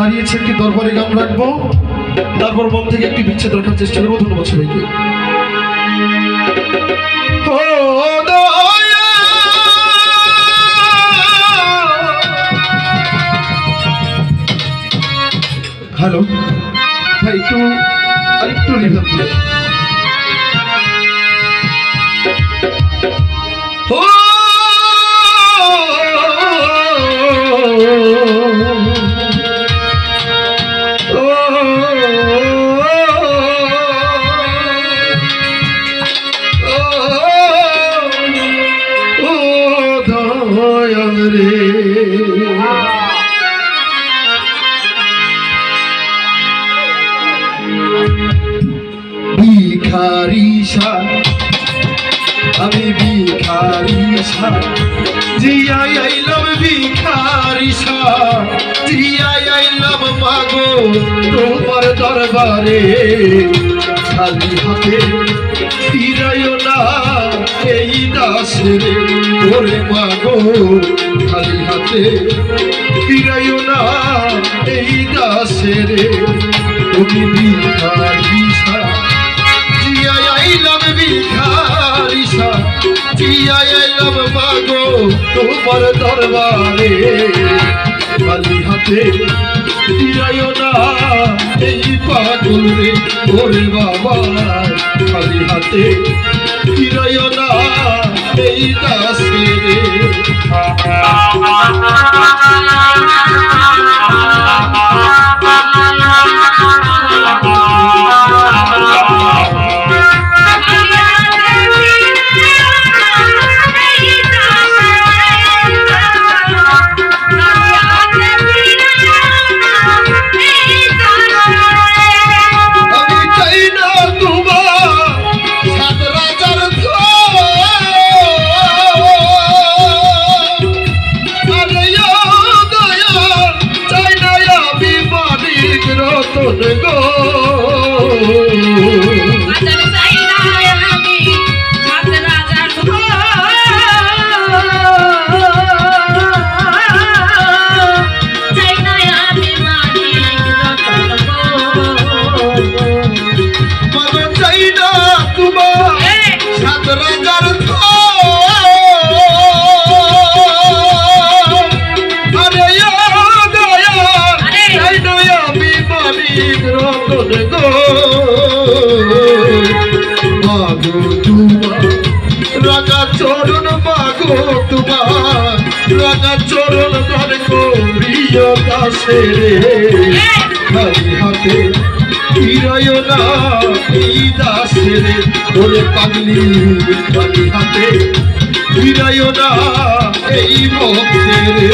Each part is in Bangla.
হারিয়েছে একটি দরবারে গান রাখবো, তারপর মন থেকে একটি বিচ্ছেদ রাখার চেষ্টা করবো। ধন্যবাদ সবাইকে। হ্যালো ভাই, একটু আরেকটু রিভাব দিলে। ভিখারিসা আমি ভিখারিসা, জিয়াই আইলাম ভিখারিসা, জিয়াই আইলাম মাগো তোমার দরবারে। খালি হাতে ফিরাইও না এই দাসরে, ওরে মাগো খালি হাতে ফিরাইও না এই দাসরে। তুমি ভিখারিসা, জিয়াই আইলাম ভিখারিসা, জিয়াই আইলাম মাগো তোমার দরবারে। খালি হাতে ফিরাইও না এই পাগল রে, ওরে বাবা খালি হাতে ফিরাইও না এই দাসে রে। রাগা চরণ মাগো তোমার, রাগা চরণ ধর প্রিয় দাসে রে। খালি হাতে ফিরাইও না এই দাসে রে, ওরে পাগলি খালি হাতে ফিরাইও না এই ভক্তে রে।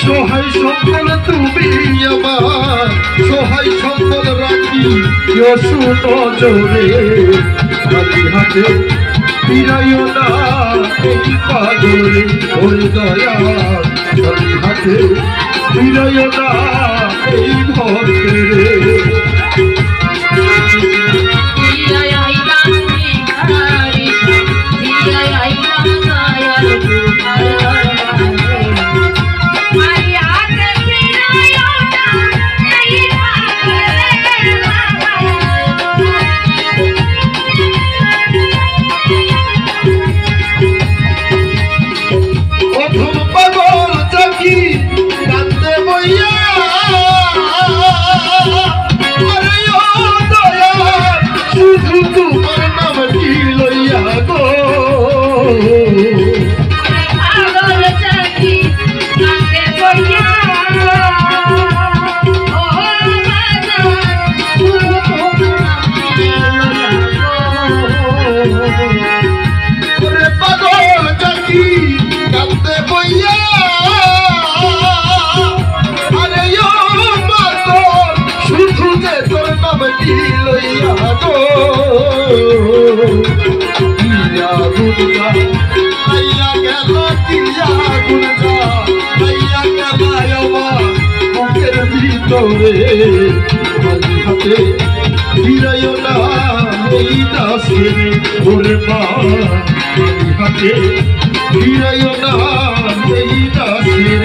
সহায় সম্বল তুমি আমার, সহায় সম্বল রাখি শুনো জোরে। খালি হাতে ফিরাইও না এই পাগলে, ওরে দয়া খালি হাতে ফিরাইও না এই ভক্তে রে। তোরে খালি হাতে ফিরাইও না এই দাসের ওরে মা খালি হাতে ফিরাইও না এই দাসের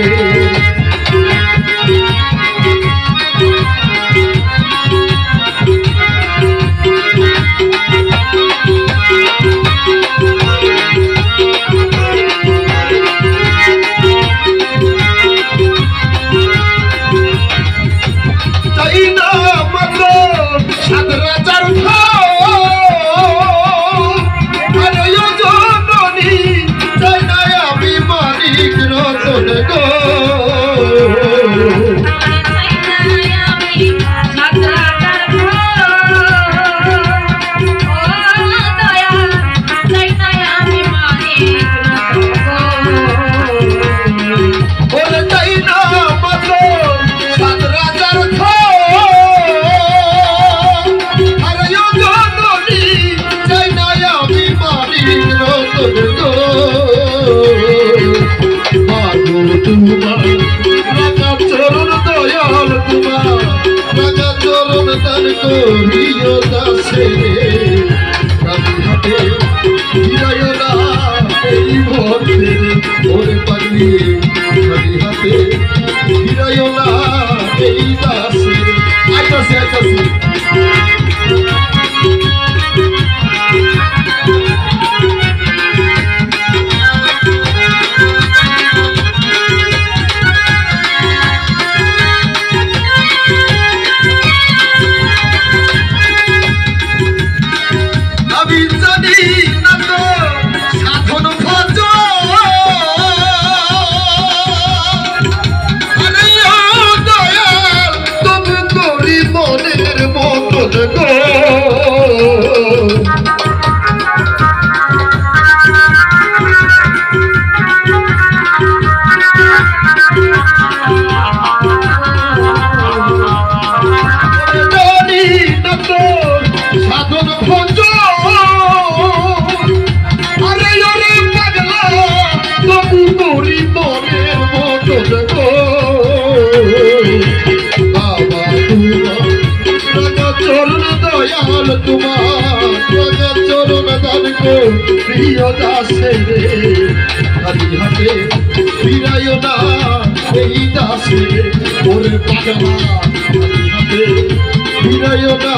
করিও দাসে খালি হাতে ফিরাইও না এই ভোরে ওরে পাগলি খালি হাতে ফিরাইও না এই দাসে আইতাছে আইতাছে তোমার চরণ দান গো প্রিয় দাসে রে খালি হাতে ফিরাইও না এই দাসে ওরে পাগলা খালি হাতে ফিরাইও না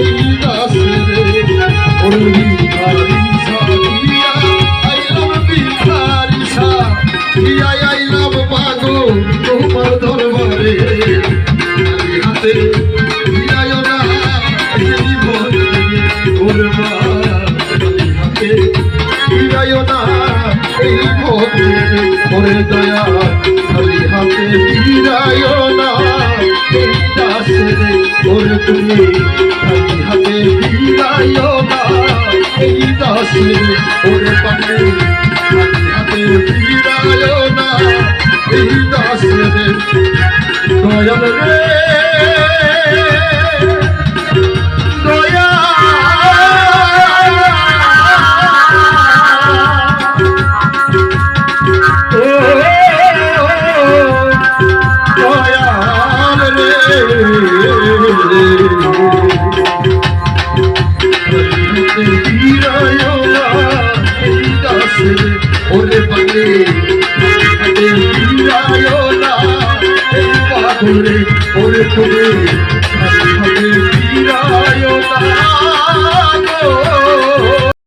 এই দাসে রে ওরে ভিখারি সারিয়া আইলাম ভিখারি সারিয়া আইলাম মাগো তোমার দরবারে খালি হাতে ফিরাইও না ওরে দয়া খালি হাতে ফিরাইও না এই দাসে রে ওরে তুমি খালি হাতে ফিরাইও না এই দাসে রে ওরে পাগলি খালি হাতে ফিরাইও না এই দাসে রে দয়াল রে দয়া ওরে পাগলি ফিরাইও না এই পাগলে ওরে তুমি